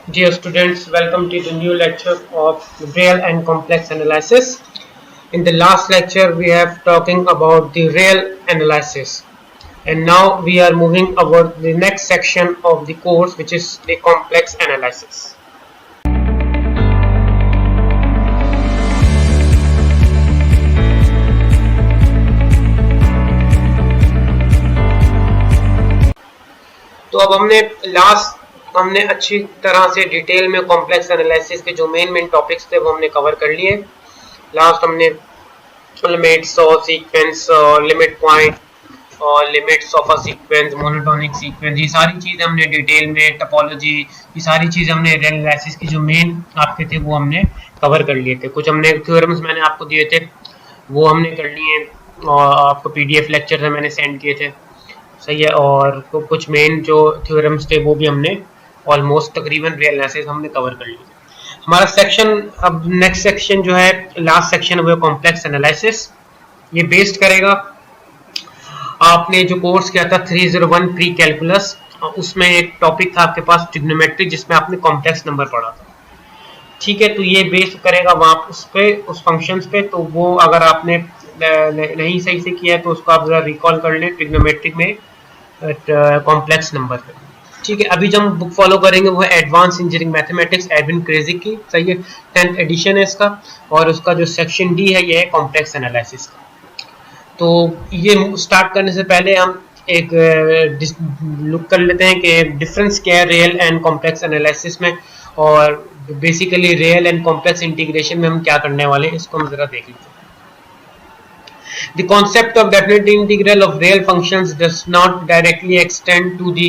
Dear students, welcome to the new lecture of real and complex analysis. In the last lecture, we have talking about the real analysis, and now we are moving about the next section of the course, which is the complex analysis. तो अब हमने अच्छी तरह से detail में complex analysis के जो main topics थे वो हमने कवर कर लिए। लास्ट हमने लिमिट्स और सीक्वेंस, लिमिट पॉइंट और limits of a sequence, monotonic sequence, ये सारी चीज़ हमने डिटेल में, टपोलॉजी, ये सारी चीज़ हमने एनालिसिस की जो मेन आपके थे वो हमने कवर कर लिए थे। कुछ हमने थ्योरम्स मैंने आपको दिए थे वो हमने कर लिए, और आपको पीडीएफ लेक्चर से मैंने सेंड किए थे, सही है। और कुछ मेन जो थ्योरम्स थे वो भी हमने ऑलमोस्ट तकरीबन रियल एनालिसिस हमने कवर कर लिए। हमारा सेक्शन, अब नेक्स्ट सेक्शन जो है, लास्ट सेक्शन वो कॉम्प्लेक्स एनालिसिस। ये बेस्ड करेगा आपने जो कोर्स किया था 301 प्री कैलकुलस, उसमें एक टॉपिक था आपके पास ट्रिग्नोमेट्री, जिसमें आपने कॉम्प्लेक्स नंबर पढ़ा था, ठीक है। तो ये बेस करेगा वहां उस पे, उस फंक्शंस पे। तो वो अगर आपने नहीं सही से किया है तो उसको आप जरा रिकॉल कर लें ट्रिग्नोमेट्रिक में कॉम्प्लेक्स नंबर पे, ठीक है। अभी जो हम बुक फॉलो करेंगे वो है एडवांस इंजीनियरिंग मैथमेटिक्स एडविन क्रेजिक की, सही है, 10th एडिशन है इसका, और उसका जो सेक्शन डी है ये है कॉम्प्लेक्स एनालिसिस का। तो ये स्टार्ट करने से पहले हम एक लुक कर लेते हैं कि डिफरेंस क्या है रियल एंड कॉम्प्लेक्स एनालिसिस में, और basically real and complex integration में हम क्या करने वाले हैं इसको हम जरा देख लेते हैं। The concept of definite integral of real functions does not directly extend to the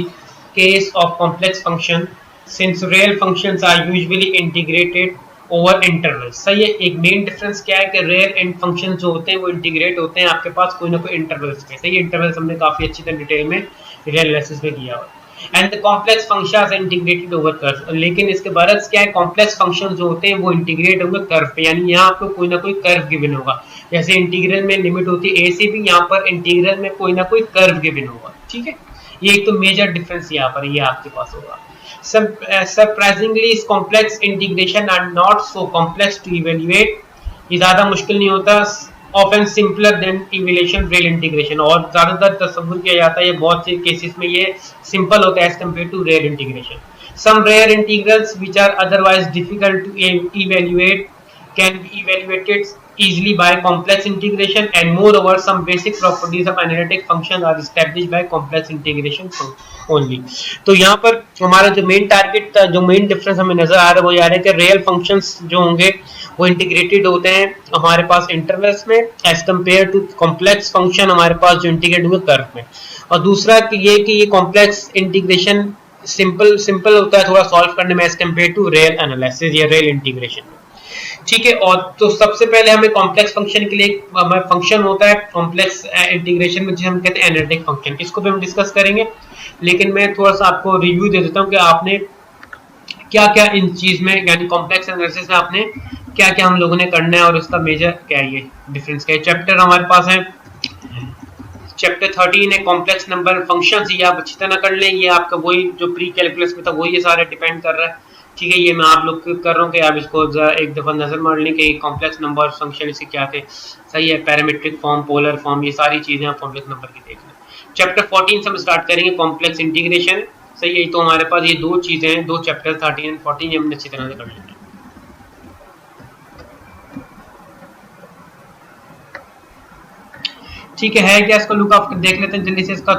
case of complex function, since real functions are usually integrated over interval. सही है। एक मेन डिफरेंस क्या है कि रियल एंड फंक्शन जो होते हैं वो इंटीग्रेट होते हैं आपके पास कोई ना कोई इंटरवल्स पे, सही है। इंटरवल्स हमने काफी अच्छी तरह डिटेल में रियल एनालिसिस में किया हुआ। And the complex functions are integrated over curve, लेकिन इसके बरक्स क्या है, कॉम्प्लेक्स फंक्शन जो होते हैं वो इंटीग्रेट होंगे कर्व पे, यानी यहाँ आपको कोई ना कोई कर्व गिवन होगा। जैसे इंटीग्रल में लिमिट होती है ए से बी, यहाँ पर इंटीग्रल में कोई ना कोई कर्व गिवन होगा, ठीक है। ये एक तो मेजर डिफरेंस यहाँ पर ये आपके पास होगा। Surprisingly, complex integration are not so complex to evaluate. ये ज़्यादा मुश्किल नहीं होता, often simpler than evaluation real integration, और ज़्यादातर तस्वुर किया जाता है ये बहुत से केसेस में ये सिंपल होता है as compared to real integration. Some rare integrals which are otherwise difficult to evaluate can be evaluated easily by complex integration, and moreover some basic properties of analytic function are established by complex integration only. तो यहाँ पर हमारा जो main target था, जो main difference हमें नजर आ रहा है वो ये है कि रियल फंक्शंस जो होंगे वो इंटीग्रेटेड होते हैं हमारे पास इंटरवल्स में, as compare to complex function हमारे पास जो इंटीग्रेट होंगे कर्व में। और दूसरा ये कि ये कॉम्प्लेक्स इंटीग्रेशन सिंपल होता है थोड़ा सॉल्व करने में as compare to real analysis या रियल इंटीग्रेशन में, ठीक है। और तो सबसे पहले हमें कॉम्प्लेक्स फंक्शन के लिए हमारा फंक्शन होता है कॉम्प्लेक्स इंटीग्रेशन में जिसे हम कहते हैं एनालिटिक फंक्शन, इसको भी हम डिस्कस करेंगे। लेकिन मैं थोड़ा सा आपको रिव्यू दे देता हूँ कि आपने क्या क्या इन चीज में, यानी कॉम्प्लेक्स एनालिसिस में आपने क्या क्या हम लोगों ने करना है और इसका मेजर क्या है, ये डिफरेंस क्या है। चैप्टर हमारे पास है चैप्टर 13 है कॉम्प्लेक्स नंबर फंक्शंस, ये आप अच्छी तरह कर लें। ये आपका वही जो प्री कैलकुलस में था वही ये सारा डिपेंड कर रहा है, ठीक है। ये मैं आप लोग कर रहा हूँ कि आप इसको एक दफा नजर मार लें कि कॉम्प्लेक्स नंबर फंक्शन इसके क्या थे, सही है। पैरामीट्रिक फॉर्म, पोलर फॉर्म, ये सारी चीजें आप कॉम्प्लेक्स नंबर की देख लें। चैप्टर 14 से हम स्टार्ट करेंगे कॉम्प्लेक्स इंटीग्रेशन, सही है। तो हमारे पास ये दो चीजें हैं, दो चैप्टर 13 एंड 14 ये हमने अच्छी तरह से कर लेंगे, ठीक है। क्या इसको लुक आप देख लेते हैं जल्दी से, इसका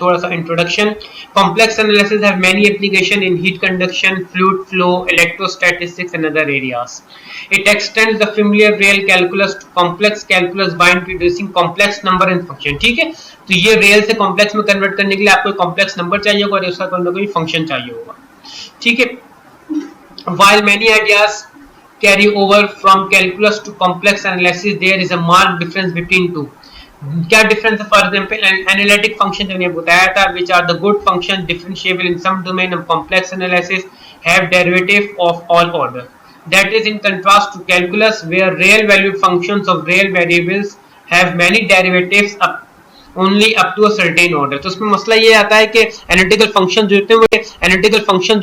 थोड़ा सा introduction. Complex analysis have many application in heat conduction, fluid flow, electrostatistics and other areas. It extends the familiar real calculus to complex calculus by introducing complex number in function, ठीक है। तो ये रियल से complex में convert करने के लिए आपको कॉम्प्लेक्स नंबर चाहिए होगा और उसका कोई ना कोई फंक्शन चाहिए होगा, ठीक है। While many ideas carry over from calculus to complex analysis, there is a marked difference between two. क्या डिफरेंस है? फॉर एग्जांपल एनालिटिक फंक्शन जो मैंने बताया था, which are the good function differentiable in some domain of complex analysis, have derivative of all order. That is in contrast to calculus, where real valued functions of real variables have many derivatives only up to a certain order. तो उसमें मसला ये आता है कि analytical function जो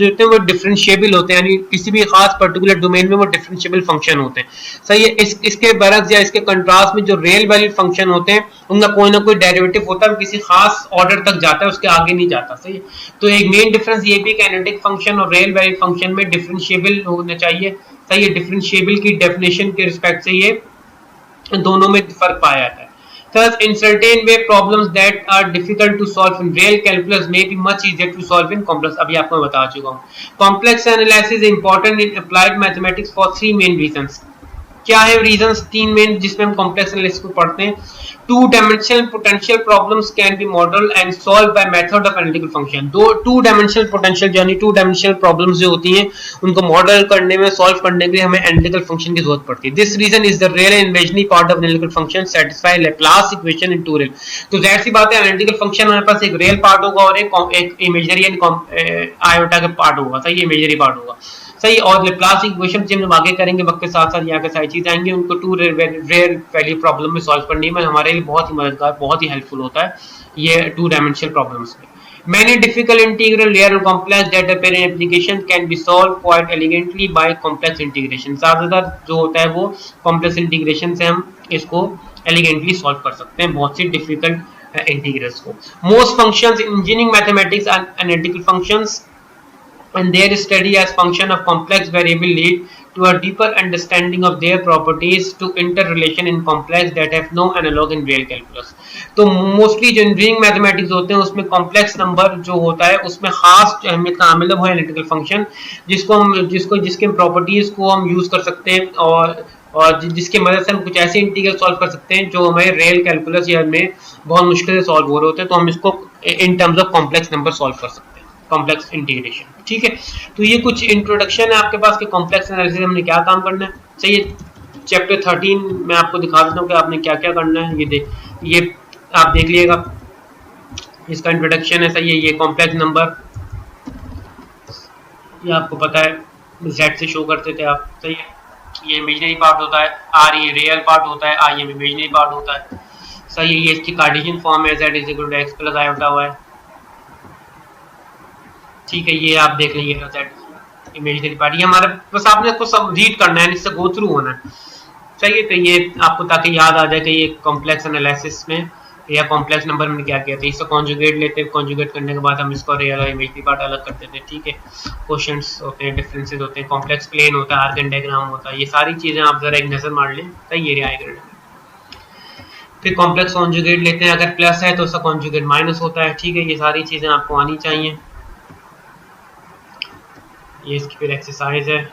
होते हैं वो डिफरेंशिएबल होते हैं, यानी किसी भी खास पर्टिकुलर डोमेन में वो डिफरेंशिएबल फंक्शन होते हैं। सही है। इसके बरक्स या इसके कंट्रास्ट में जो रियल वैल्यू फंक्शन होते हैं उनका कोई ना कोई डेरिवेटिव होता है, किसी खास ऑर्डर तक जाता है, उसके आगे नहीं जाता। सही है। तो एक मेन डिफरेंस ये भी कि एनालिटिक फंक्शन और रियल वैल्यू फंक्शन में डिफरेंशिएबल होना चाहिए। सही है। डिफरेंशिएबल की डेफिनेशन के रिस्पेक्ट से ये दोनों में फर्क पाया जाता है। Thus, in certain way, problems that are difficult to solve in real calculus may be much easier to solve in complex. अभी आपको बता चुका हूँ। Complex analysis is important in applied mathematics for three main reasons. क्या है reasons? तीन main जिसमें हम कॉम्प्लेक्स एनालिसिस को पढ़ते हैं। Two dimensional potential problems can be model and solve by method of analytical function. Two dimensional potential यानी two dimensional problems जो होती हैं उनको मॉडल करने में, सॉल्व करने के लिए हमें एनालिटिकल फंक्शन की जरूरत पड़ती है। This region is the real and imaginary part of analytical function satisfy Laplace equation in two real. तो जाहिर सी बात है एनालिटिकल फंक्शन हमारे पास एक रियल पार्ट होगा और एक इमेजिनरी यानी आयोटा का पार्ट होगा। सही, इमेजिनरी पार्ट होगा। सही। और लैप्लास इक्वेशन जब हम आगे करेंगे वक्त के साथ साथ यहाँ के सारी चीज आएंगे, उनको टू रियल वैल्यू प्रॉब्लम में सॉल्व करने में हमारे लिए बहुत ही मददगार, बहुत ही हेल्पफुल होता है ये टू डायमेंशनल प्रॉब्लम्स में। Many difficult integral, real and complex that appear in application can be solved quite elegantly by complex integration. ज्यादातर जो होता है वो complex integration से हम इसको elegantly solve कर सकते हैं बहुत सी difficult integrals को। Most functions in engineering mathematics are analytical functions and their study as function of complex variable lead to a deeper understanding of their properties to interrelation in complex that have no analog in real calculus। तो mostly जो engineering mathematics होते हैं उसमें complex number जो होता है उसमें खास अहमियत का हामिल है वो एनालिटिकल फंक्शन, जिसके प्रॉपर्टीज को हम यूज कर सकते हैं और जिसकी मदद से हम कुछ ऐसे इंटीग्रल सॉल्व कर सकते हैं जो हमें रियल कैलकुलस या में बहुत मुश्किल से सॉल्व हो रहे होते हैं, तो हम इसको in terms of complex number solve कर सकते हैं, कॉम्प्लेक्स इंटीग्रेशन। ठीक है। तो ये कुछ इंट्रोडक्शन है आपके पास कि कॉम्प्लेक्स एनालिसिस हमने क्या काम करना है। सही है। चैप्टर 13 मैं आपको दिखा देता हूँ कि आपने क्या क्या करना है। ये आप देख लीजिएगा, इसका इंट्रोडक्शन है। सही है। ये कॉम्प्लेक्स नंबर ये आपको पता है जेड से शो करते थे आप। सही है। ये इमेजिनरी पार्ट होता है, आर ये रियल पार्ट होता है, आई ये इमेजिनरी पार्ट होता है। सही है। ये इसकी कार्टेशियन फॉर्म है, z is equal to x plus i होता हुआ है। ठीक है। ये आप देख लीजिएगा जेड इमेजिनरी पार्ट, ये हमारा बस आपने इसको सब रीड करना है, इससे गो थ्रू होना है। सही है। तो ये आपको ताकि याद आ जाए कि ये कॉम्प्लेक्स एनालिसिस में या कॉम्प्लेक्स नंबर में क्या किया था। इससे कॉन्जुगेट लेते हैं, कॉन्जुगेट करने के बाद हम इसको रियल और इमेजिनरी पार्ट अलग करते थे। ठीक है। क्वेश्चंस होते हैं, डिफरेंसेस होते हैं, कॉम्प्लेक्स प्लेन होता है, आर्गन डायग्राम होता है, ये सारी चीजें आप जरा एक नजर मार लें। सही है। रियाय करना। फिर कॉम्प्लेक्स कॉन्जुगेट लेते हैं, अगर प्लस है तो उसका कॉन्जुगेट माइनस होता है। ठीक है। ये सारी चीजें आपको आनी चाहिए। ये इसकी फिर एक्सरसाइज है।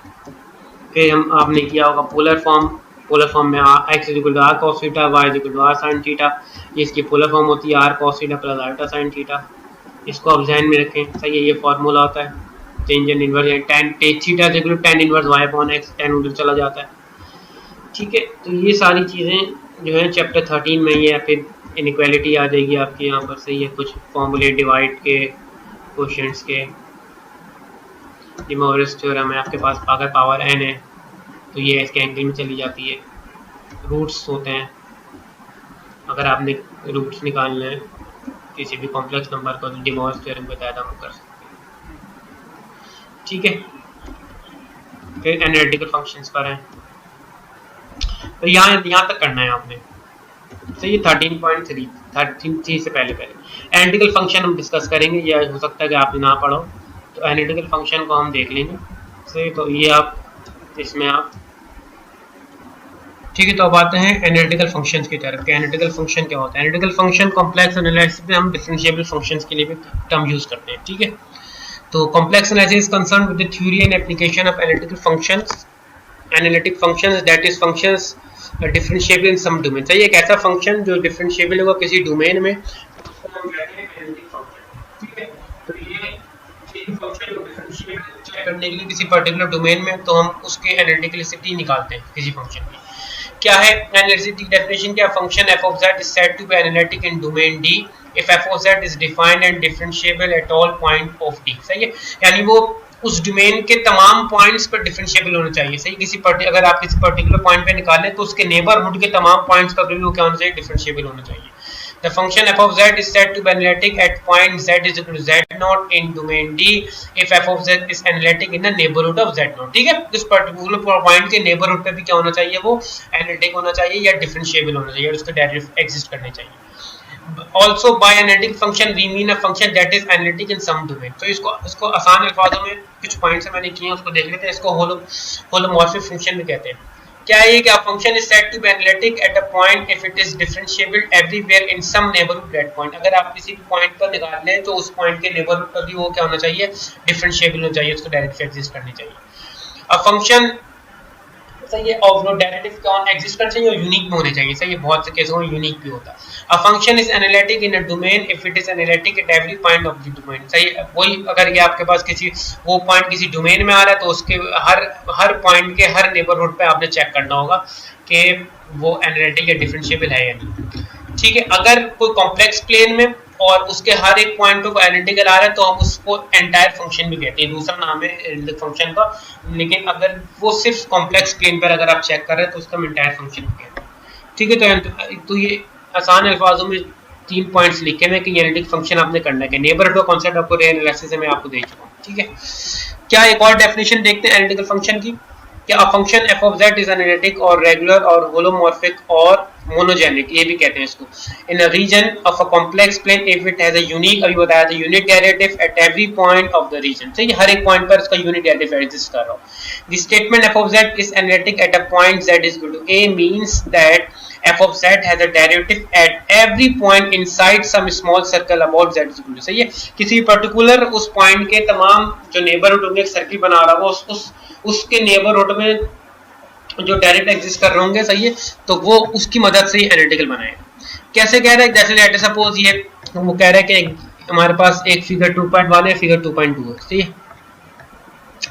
फिर हम आपने किया होगा पोलर फॉर्म में x equal to r cos theta, y equal to r sine theta. ये इसकी पोलर फॉर्म होती है आर कॉस थीटा प्लस आल्टा साइन थीटा। इसको आप ध्यान में रखें। सही है। ये फार्मूला होता है tangent inverse tan theta equal to tan inverse y upon x, tan उधर चला जाता है। ठीक है। तो ये सारी चीज़ें जो है चैप्टर 13 में ये फिर इनइक्वालिटी आ जाएगी आपके यहाँ पर। सही है। कुछ फॉर्मूले डिवाइड के, क्वेश्चंस के, डे मोरिस थ्योरम है आपके पास, अगर पावर n है तो ये इसके एंगल में चली जाती है। रूट्स होते हैं, अगर आपने रूट्स निकालना है किसी भी कॉम्प्लेक्स नंबर को डे मोरिस थ्योरम के तहत हम कर सकते हैं। ठीक है। फिर एनालिटिकल फंक्शंस पर हैं, तो यहाँ तक करना है आपने। तो ये 13.3 से पहले एनालिटिकल फंक्शन हम डिस्कस करेंगे। या हो सकता है कि आप ना पढ़ो, तो एनालिटिकल फंक्शन को हम देख लेंगे। सही। तो ये आप इसमें आप ठीक है। तो अब आते हैं एनालिटिकल फंक्शंस की तरफ। एनालिटिकल फंक्शन क्या होता है? एनालिटिकल फंक्शन कॉम्प्लेक्स एनालिसिस में हम डिफरेंशिएबल फंक्शंस के लिए भी टर्म यूज करते हैं। ठीक है। तो complex analysis concern with the theory and application of analytical functions, analytic functions that is functions differentiable in some domain. सही है। एक ऐसा फंक्शन जो डिफरेंशिएबल होगा किसी डोमेन में, उसको हम कहते हैं एनालिटिक फंक्शन। ठीक है। तो ये फंक्शन को डिफरेंशिएबल चेक करने के लिए किसी पर्टिकुलर डोमेन में, तो हम उसके एनालिटिकलिसिटी निकालते हैं किसी फंक्शन की। क्या है एनालिटिक डेफिनेशन? क्या function f of z is said to be analytic in domain D if f of z is defined and differentiable at all point of D। सही है। यानी वो उस डोमेन के तमाम पॉइंट्स पर डिफरेंशिएबल होना चाहिए। सही। अगर आप किसी पर्टिकुलर पॉइंट पे निकालें तो उसके नेबरहुड के तमाम पॉइंट्स का वैल्यू क्या होना चाहिए? डिफरेंशिएबल होना चाहिए। The function f of z is said to be analytic at point z is equal to z naught in domain D if f of z is analytic in the neighborhood of z naught. ठीक है, इस particular point के neighbourhood पे भी क्या होना चाहिए, वो एनालिटिक होना चाहिए या डिफरेंशिएबल होना चाहिए और उसके डेरिवेटिव एग्जिस्ट करने चाहिए. Also by analytic function we mean a function that is analytic in some domain. तो इसको आसान अल्फाजों में कुछ पॉइंट्स मैंने किए हैं उसको देख लेते हैं. इसको होलोमॉर्फिक फंक्शन भी कहते हैं. क्या है कि a function is said to be analytic at a point if it is differentiable everywhere in some neighborhood that point. अगर आप किसी भी पॉइंट पर निकाल लें तो उस पॉइंट के नेबरहुड पर भी वो क्या होना चाहिए, डिफरेंशिएबल होना चाहिए, उसको डेरिवेटिव एग्जिस्ट करनी चाहिए. अ फंक्शन सही है ऑफ नो डेरिवेटिव कौन एग्जिस्ट करना चाहिए और यूनिक भी होने चाहिए. सही है, बहुत से केसों में यूनिक भी होता है. A function is analytic in a domain if it is analytic eight every point of the domain. सही है, वही अगर ये आपके पास किसी वो पॉइंट किसी डोमेन में आ रहा है तो उसके हर पॉइंट के हर नेबरहुड पे आपने चेक करना होगा कि वो एनालिटिक या डिफरेंशिएबल है या नहीं. ठीक है, अगर कोई कॉम्प्लेक्स प्लेन में और उसके हर एक पॉइंट पे एनालिटिकल आ रहा है तो हम उसको एंटायर फंक्शन भी कहते हैं, दूसरा नाम है एनालिटिक फंक्शन का. लेकिन अगर वो सिर्फ कॉम्प्लेक्स प्लेन पर अगर आप चेक कर रहे हैं तो उसका हम एंटायर फंक्शन भी कहते हैं. ठीक है, तो ये आसान अल्फाजों में 3 पॉइंट्स लिखे हैं कि एनालिटिक फंक्शन आपने करना है. नेबरहुड का कांसेप्ट आपको रे एनालिसिस में मैं आपको दे चुका हूं. ठीक है, क्या एक और डेफिनेशन देखते हैं एनालिटिकल फंक्शन की. क्या a function f of z is analytic और रेगुलर और होलोमॉर्फिक और मोनोजेनिक, ये भी कहते हैं इसको, in a region of a complex plane if it has a unique, अभी बताया था, unique derivative at every point of the region. ठीक है, हर एक पॉइंट पर इसका यूनिक डेरिवेटिव एग्जिस्ट कर रहा हो. The statement f of z is analytic at a point z is equal to a means that f of z has a derivative at every point inside some small circle about z is equal to. सही है, किसी particular उस point के तमाम जो neighbourhood होंगे, एक circle बना रहा है, वो उसके नेबरहुड में जो डायरेक्ट एग्जिस्ट कर रहे होंगे. सही है, तो वो उसकी मदद से ही एनालिटिकल बनाएगा. कैसे कह रहा है, जैसे लेट अस सपोज ये वो कह रहा है कि हमारे पास एक फिगर 2.1 है, फिगर 2.2 है. सही है,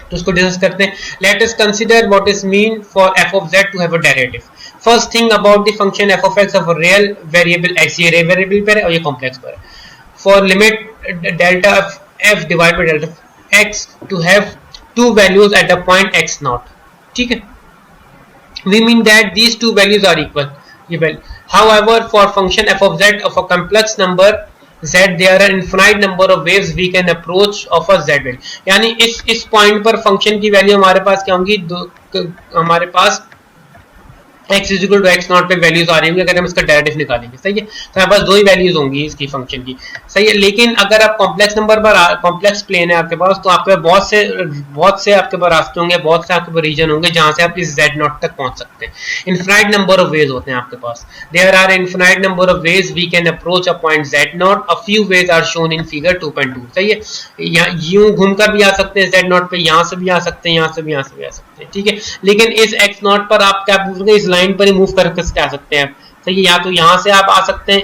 तो उसको डिस्कस करते हैं. Let us consider what is mean for f of z to have a derivative. First thing about the function f of x of a real variable x, ये रियल वेरिएबल पर है और ये कॉम्प्लेक्स पर है. For limit delta f divide by delta x to have two values at the point x naught. ठीक है, we mean that these two values are equal. However, for function f of z of a complex number z, there are infinite number of ways we can approach of a z value. यानी इस point पर function की value हमारे पास क्या होंगी, हमारे पास x is equal to x not पे वैल्यूज आ रही होंगी अगर हम इसका डेरिवेटिव निकालेंगे. सही है, तो हमारे पास दो ही वैल्यूज होंगी इसकी फंक्शन की. सही है, लेकिन अगर आप कॉम्प्लेक्स नंबर पर कॉम्प्लेक्स प्लेन है आपके पास, तो आपके बहुत से आपके पास रास्ते होंगे, बहुत से आपके पास रीजन होंगे जहां से आप इस z नॉट तक पहुंच सकते हैं. इनफिनाइट नंबर ऑफ वेज होते हैं आपके पास. There are infinite number of ways we can approach a point z naught. A few ways are shown in figure 2.2. सही है, यूं घूमकर भी आ सकते हैं z नॉट पे, यहां से भी आ सकते हैं, यहां से भी आ सकते हैं. ठीक है, लेकिन इस x नॉट पर आप क्या पूछोगे, इस लाइन पर ही मूव करके आ सकते हैं. सही है, या तो यहां से आप आ सकते हैं,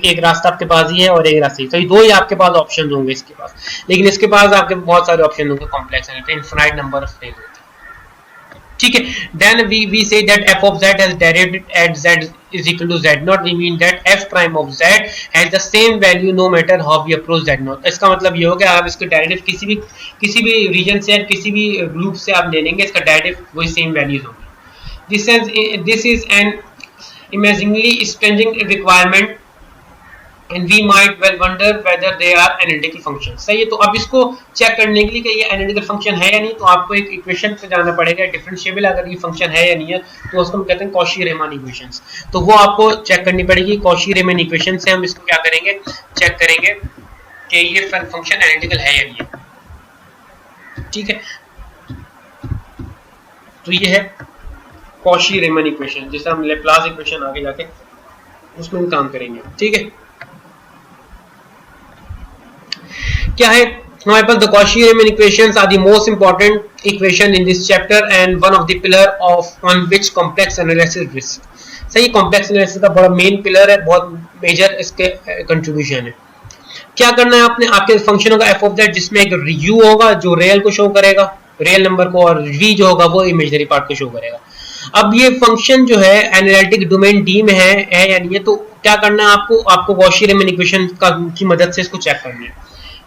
एक रास्ता आपके पास ही है और एक रास्ता ही. तो दो ही आपके पास ऑप्शन होंगे इसके पास, लेकिन इसके पास आपके बहुत सारे ऑप्शन होंगे complex infinite number of ways होते हैं. ठीक है, then we say that f of z has derivative at z is equal to z naught. We mean that f prime of z has the same value no matter how we approach z naught. इसका मतलब ये हो गया, आप इसके derivative किसी भी reason से, किसी भी ग्रुप से आप ले लेंगे, इसका डेरिवेटिव वही सेम वैल्यूज होंगी. This is an amazingly stringent requirement and we might well wonder whether they are analytical functions. सही है, तो अब इसको चेक करने के लिए कि ये analytical function है या नहीं, तो आपको एक इक्वेशन पे जाना पड़ेगा. डिफरेंशिएबल अगर ये फंक्शन है या नहीं है तो उसको हम कहते हैं कॉशी-रीमान इक्वेशंस. तो वो आपको चेक करनी पड़ेगी. कॉशी-रीमान इक्वेशन से हम इसको क्या करेंगे, चेक करेंगे कि ये फंक्शन एनालिटिकल है या नहीं है. ठीक है, तो ये है कॉशी-रीमान इक्वेशन, जिसे हम लेप्लास इक्वेशन आगे जाके उसमें हम काम करेंगे. ठीक है, क्या है हमारे पास, the Cauchy Riemann equations are the most important equation in this chapter and one of the pillar of on which complex analysis rest. सही, कॉम्प्लेक्स एनालिसिस का बड़ा मेन पिलर है, बहुत मेजर इसके कंट्रीब्यूशन है. क्या करना है आपने, आपके फंक्शनों का f ऑफ z जिसमें एक u होगा जो रियल को शो करेगा, रियल नंबर को, और v जो होगा वो इमेजिनरी पार्ट को शो करेगा. अब ये फंक्शन जो है एनालिटिक डोमेन डी में है या नहीं है, तो क्या करना है आपको कॉशी-रीमान इक्वेशन की मदद से इसको चेक करना है.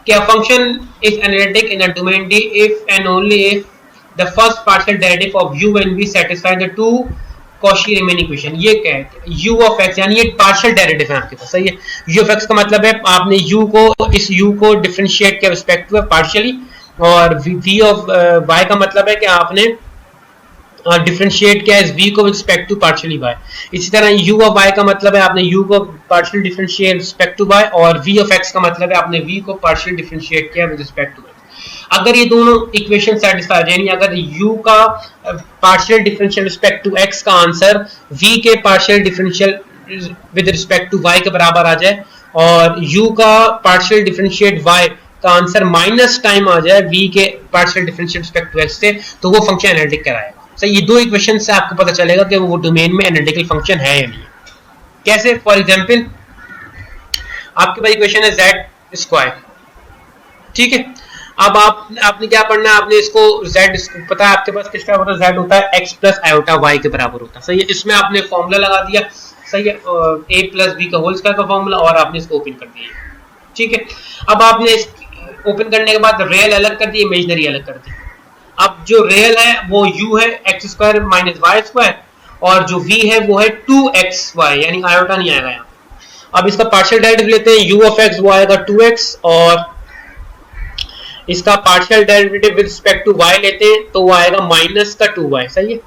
क्या function is analytic in a domain D if and only if the first partial derivative of u and v satisfy the two Cauchy Riemann equation. ये क्या है, u ऑफ x यानी ये पार्शियल डेरिवेटिव है आपके पास, सही है। u ऑफ x का मतलब है आपने u को, इस u को डिफरेंशिएट के रिस्पेक्ट में पार्शियली, और v ऑफ y का मतलब है कि आपने डिफरेंशिएट किया इस v को with respect to partially y। इसी तरह u ऑफ y का मतलब है आपने u को partial differentiate respect to y, और v ऑफ x का मतलब है आपने v को पार्शियल डिफरेंशिएट किया विद रिस्पेक्ट टू y। अगर ये दोनों इक्वेशन सेटिस्फाई यानी अगर u का partial differential respect to x का आंसर v के partial differential with respect to y के बराबर आ जाए, और u का पार्शियल डिफरेंशिएट y का आंसर माइनस टाइम आ जाए v के partial differential respect to x से, तो वो फंक्शन एनालिटिक कहलाएगा। सही, ये दो इक्वेशन से आपको पता चलेगा कि वो डोमेन में एनालिटिकल फंक्शन है या नहीं। कैसे, फॉर एग्जांपल आपके पास इक्वेशन है z स्क्वायर, ठीक है। अब आपने क्या पढ़ना है, आपने इसको z पता है आपके पास किसका होता है, z होता है x प्लस आयोटा y के बराबर होता है, सही है। इसमें आपने फॉर्मूला लगा दिया, सही है, a प्लस b का होल स्क्वायर का फॉर्मूला, और आपने इसको ओपन कर दिया, ठीक है। अब आपने इस ओपन करने के बाद रियल अलग कर दी, इमेजिनरी अलग कर दी। अब जो रियल है वो u है x square minus y square, और जो v है वो है 2xy, यानी आयोटा नहीं आएगा यहाँ। अब इसका पार्शियल डेरिवेटिव लेते हैं, u ऑफ x वो आएगा 2x, और इसका partial derivative with respect to y लेते हैं तो वो आएगा माइनस का 2y, सही है।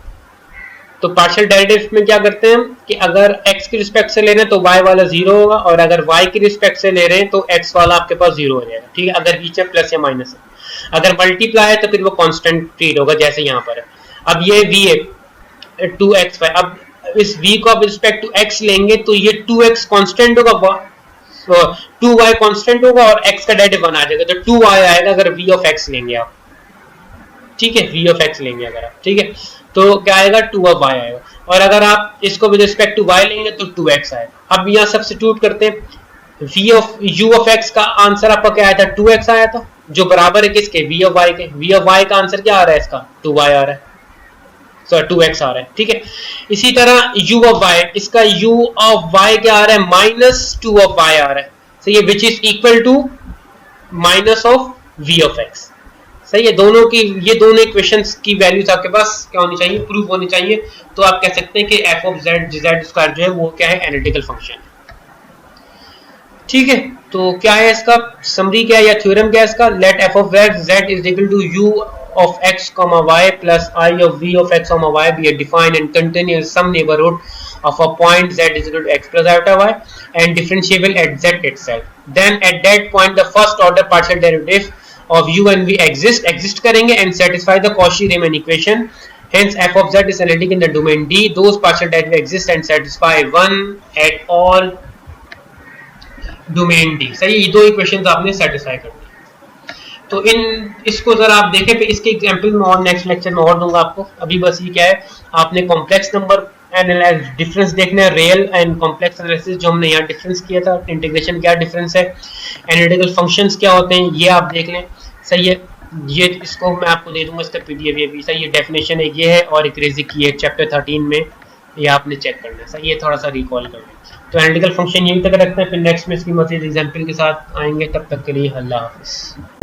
तो पार्शियल डेरिवेटिव में क्या करते हैं कि अगर x की रिस्पेक्ट से ले रहे हैं तो y वाला 0 होगा, और अगर y की रिस्पेक्ट से ले रहे हैं तो x वाला आपके पास 0 हो जाएगा, ठीक है। अगर बीच में प्लस या माइनस है, अगर मल्टीप्लाई है तो फिर वो कांस्टेंट ट्रीट होगा, जैसे यहाँ पर है। अब ये v है 2xy, अब इस v को आप रिस्पेक्ट टू x लेंगे तो ये 2x कांस्टेंट होगा, 2y कांस्टेंट होगा, और x का डेरिवेटिव 1 आ जाएगा, तो 2y आएगा अगर v ऑफ x लेंगे आप, ठीक है, v ऑफ x लेंगे अगर आप, ठीक है, तो क्या आएगा 2 ऑफ y आएगा। और अगर आप इसको विद रिस्पेक्ट टू y लेंगे तो 2x आएगा। अब यहाँ सब्स्टिट्यूट करते हैं, u ऑफ x का आंसर आपका क्या आया था, 2x आया था, जो बराबर है किसके, v ऑफ y के। v ऑफ y का आंसर क्या आ रहा है, इसका 2y आ रहा है, सॉरी 2x आ रहा है, ठीक है। इसी तरह u ऑफ y, इसका u ऑफ y क्या आ रहा है, माइनस 2 ऑफ y आ रहा है, सही है, which is equal to minus of v of x, सही है। दोनों की, ये दोनों इक्वेशंस की वैल्यूज आपके पास क्या होनी चाहिए, प्रूफ होनी चाहिए, तो आप कह सकते हैं कि f ऑफ z स्क्वायर जो है वो क्या है, एनालिटिकल फंक्शन है, ठीक है। तो क्या है इसका समरी, क्या है या थ्योरम क्या है इसका, let f of z is equal to u of x comma y plus I of v of x comma y be a defined and continuous some neighborhood of a point z is equal to x plus iota y and differentiable at z itself. Then at that point the first order partial derivative of u and v exist करेंगे and satisfy the Cauchy-Riemann equation. Hence f of z is analytic in the domain D. Those partial derivatives exist and satisfy 1 at all domain D. सही, ये दो equations आपने satisfy कर दी। तो इसको जरा आप देखें, फिर इसके एग्जांपल में और नेक्स्ट लेक्चर में और दूंगा आपको। अभी बस ये क्या है, आपने कॉम्प्लेक्स नंबर एनालाइज डिफरेंस देखना है, रियल एंड कॉम्प्लेक्स एनालिसिस जो हमने यहाँ डिफरेंस किया था, इंटीग्रेशन क्या डिफरेंस है, एनालिटिकल फंक्शंस क्या होते हैं, ये आप देख लें, सही है। ये इसको मैं आपको दे दूंगा, इसका पीडीएफ ये भी, सही है। डेफिनेशन एक ये है और एक रेजिक की है चैप्टर 13 में, ये आपने चेक करना है, सही है, थोड़ा सा रिकॉल कर लें। तो एनालिटिकल फंक्शन यहीं तक रखते हैं, फिर नेक्स्ट में इसकी मजीद एग्जाम्पल के साथ आएंगे, तब तक के लिए अल्लाह हाफिज़।